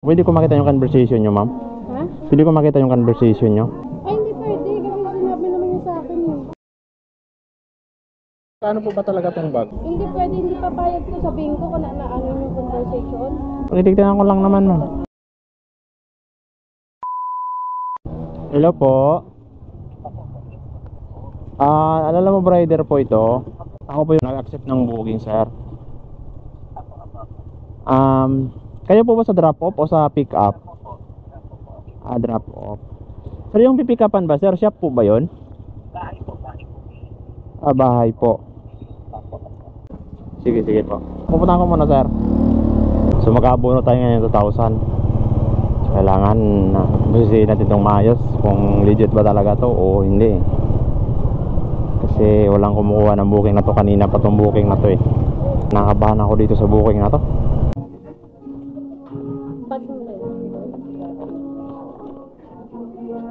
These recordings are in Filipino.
Pwede ko makita yung conversation nyo, ma'am? Ha? Pwede ko makita yung conversation nyo? Ay, hindi pwede kasi sinabi naman niya sa akin eh. Paano po ba talaga tong bag? Hindi pwede, hindi papayag ko sabihin ko kung ano yung conversation. Titignan ko lang naman, ma'am. Hello po. Alala mo, rider po ito. Ako po yung nag-accept ng booking, sir. Kayo po ba sa drop-off o sa pick-up? Drop-off. Sir, yung pipick-upan ba, sir? Shop po ba yun? Bahay po. Bahay po. Sige po. Pupunta ko muna, sir. So, mag-aabono tayo ngayon 2,000. Kailangan busisiin natin itong maayos kung legit ba talaga to o hindi. Kasi walang kumukuha ng booking na to. Kanina pa tong booking na to eh. Nakabahan ako dito sa booking na to.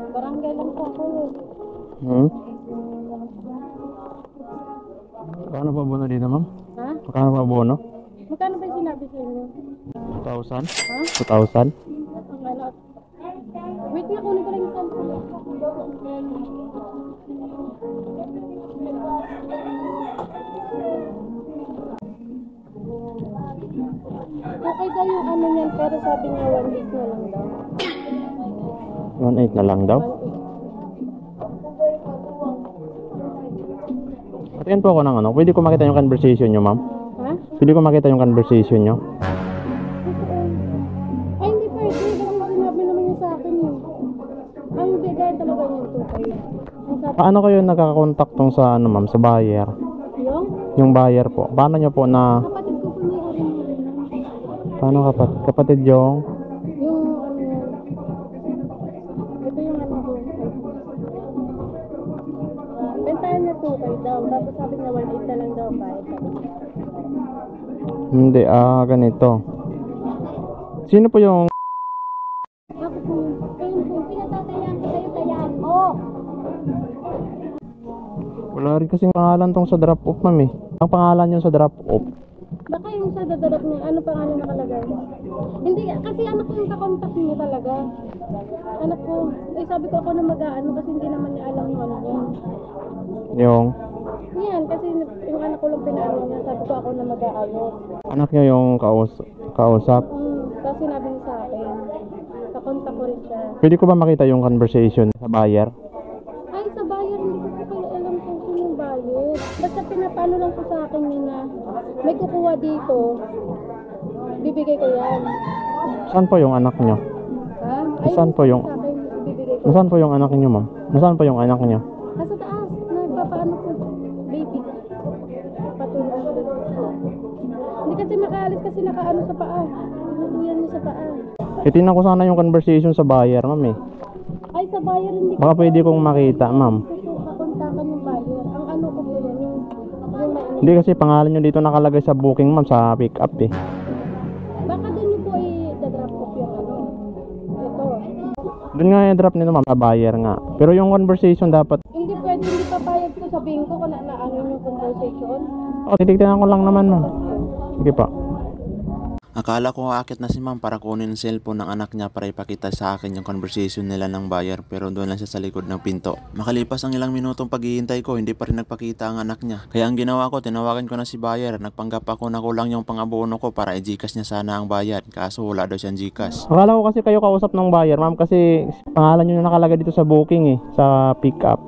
Barangay lang po ako. Magkano pa bono dito, ma'am? Ha? Magkano pa bono? Magkano ba yung sinabi sa inyo? 2,000? Ha? 2,000? Ang ano? Wait nga, kunin ko lang yung cellphone. Okay daw yung ano niyan, pero sabi niya 1 week na lang daw. 1,800 na lang daw? 1 week. Patingin po ako ng ano. Pwede ko makita yung conversation nyo, ma'am? Ha? Pwede ko makita yung conversation nyo? Ay, hindi pwede. Kasi sinabi naman niya sa akin yun. Ay, hindi. Gaya talaga niyan to kayo. Ang sabi, Paano kayo nagkakakontak tong sa ano, ma'am? Sa buyer? Yung buyer po. Paano nyo po na... kapatid ko po may rin. Paano kapatid yung... Yung ano yan. Ito yung ano ko. Bentahan niya 2K daw. Tapos sabi niya 1.8 na lang daw kahit. Hindi, ganito. Sino po yung... Ako po yun. Ayun po. Pinatatayaan ko sa'yo. Tayaan mo. Wala rin kasing pangalan tong sa drop-off, ma'am eh. Ang pangalan yung sa drop-off. Baka yung sa dadarap niya. Ano pangalan nakalagay? Hindi. Kasi anak ko yung kakontak niya talaga. Anak ko. Eh sabi ko ako na mag-aano kasi hindi naman niya alam yung ano niya. Yung... Yan. Kasi yung anak ko lang pinaano niya. Sabi ko ako na mag-aano. Anak niya yung kausap. Tapos sinabi niya sa akin. Kakontak ko rin siya. Pwede ko ba makita yung conversation sa buyer? Ay, sa buyer, hindi ko po alam kung sino yung buyer. Basta pinapalo lang po sa akin yun na may kukuha dito. Bibigay ko yan. Saan po yung anak niyo? Ha? Nasaan po yung- sa akin, bibigay ko. Nasaan po yung anak niyo, ma'am? Nasaan po yung anak niyo? Nasa taas. Nagpapaano po. Baby. Patulog ko dito. Hindi kasi makaalis kasi nakaano sa paa. Naduyan niya sa paa. Titignan ko sana yung conversation sa buyer, ma'am eh. Ay, sa buyer hindi ko. Baka pwede kong makita, ma'am. Gusto kakontakan yung buyer. Ang ano ko po yan, yung may Hindi kasi pangalan nyo dito nakalagay sa booking, ma'am, sa pick up eh. baka doon niyo po i-drop off yung ano. Ito. Doon nga i-drop nito, ma'am, sa buyer nga. Pero yung conversation dapat... Hindi pwede, hindi papayag ko sabihin ko kung ano yung conversation. titignan ko lang naman, ma'am. Sige pa. Akala ko aakit na si ma'am para kunin ang cellphone ng anak niya para ipakita sa akin yung conversation nila ng buyer, pero doon lang siya sa likod ng pinto. Makalipas ang ilang minutong paghihintay ko, hindi pa rin nagpakita ang anak niya. Kaya ang ginawa ko, tinawagan ko na si buyer. Nagpanggap ako na kulang yung pang-abono ko para i-Gcash niya sana ang bayad. Kaso wala daw siyang Gcash. Akala ko kasi kayo kausap ng buyer, ma'am, kasi pangalan nyo nakalagay dito sa booking eh, sa pick up.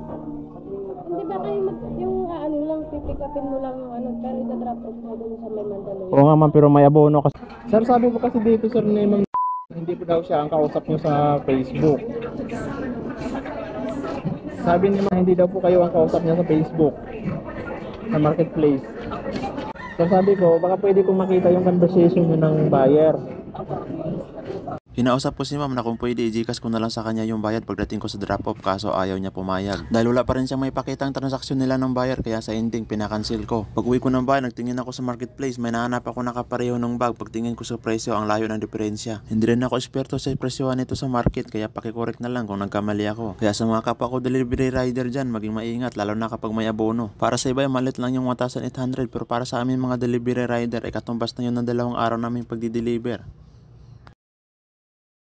Hindi ba kayo yung ano lang, pipick upin mo lang yung ano, pero i-drop off mo doon sa may Mandaluyong. Oo nga, ma'am, pero may abono kasi. Sir, sabi po kasi dito, sir, ni ma'am, hindi po daw siya ang kausap nyo sa Facebook. Sabi ni ma'am, hindi daw po kayo ang kausap niya sa Facebook, sa marketplace. So sabi ko, baka pwede kong makita yung conversation nyo ng buyer. Kinausap ko si ma'am na kung pwede i-Gcash ko na lang sa kanya yung bayad pagdating ko sa drop-off, kaso ayaw niya pumayag. Dahil wala pa rin siyang may pakita ang transaksyon nila ng buyer, kaya sa ending pinakancel ko. Pag uwi ko ng bahay, nagtingin ako sa marketplace, may nahanap ako nakapareho ng bag. Pagtingin ko sa presyo, ang layo ng diferensya. Hindi rin ako eksperto sa presyohan nito sa market, kaya pakicorrect na lang kung nagkamali ako. Kaya sa mga kapwa ko delivery rider dyan, maging maingat lalo na kapag may abono. Para sa iba, malit lang yung 1,800, pero para sa amin mga delivery rider, ay katumbas na yun ng 2 araw namin pagdi-deliver.